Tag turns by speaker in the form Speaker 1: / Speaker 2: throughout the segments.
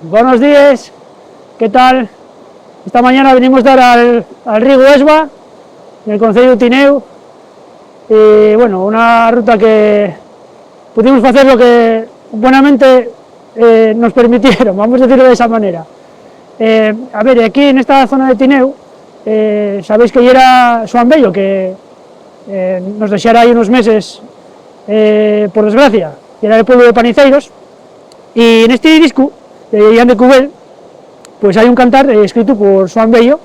Speaker 1: Buenos días, ¿qué tal? Esta mañana venimos dar al Riego Esba, en el concello de Tineo, y bueno, una ruta que pudimos hacer lo que buenamente nos permitieron, vamos a decirlo de esa manera. A ver, aquí en esta zona de Tineo, sabéis que ya era Xoán Bello, que nos dejara ahí unos meses, por desgracia, y era el pueblo de Paniceiros, y en este disco de Ian de Cubel, pues hay un cantar escrito por Xoán Bello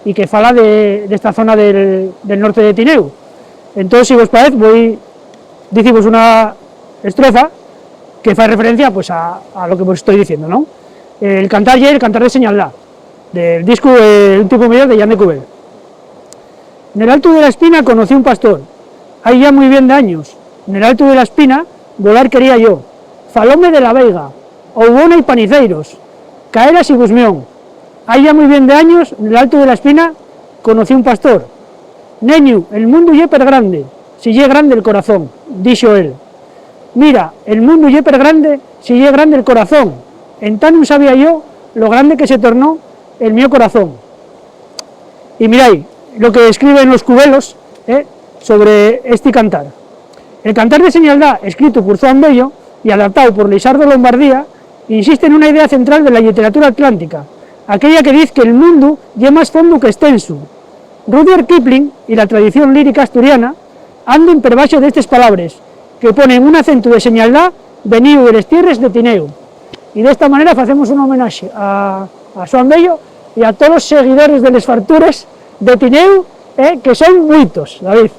Speaker 1: y que fala de esta zona del norte de Tineo. Entonces, si os parece, voy a deciros una estrofa que hace referencia pues, a lo que os estoy diciendo, ¿no? El cantar de Señaldá, del disco El tipo mayor de Ian de Cubel. En el alto de la espina conocí un pastor, ahí ya muy bien de años, en el alto de la espina volar quería yo, falóme de la veiga, Oubona y Paniceiros, Caeras y Gusmión. Ahí ya muy bien de años, en el alto de la espina, conocí un pastor. Neñu, el mundo ye per grande, si ye grande el corazón, dixo él. Mira, el mundo ye per grande, si ye grande el corazón. En tan no sabía yo lo grande que se tornó el mío corazón. Y miráis lo que escriben los cubelos sobre este cantar. El cantar de Señaldá, escrito por Xoán Bello y adaptado por Lisardo Lombardía, insiste en una idea central de la literatura atlántica, aquella que dice que el mundo ye más fondo que extenso. Rudyard Kipling y la tradición lírica asturiana anden per baixo de estas palabras, que ponen un acento de Señaldá venido de las tierras de Tineo. Y de esta manera hacemos un homenaje a Xoán Bello y a todos los seguidores de las farturas de Tineo, que son muitos, David.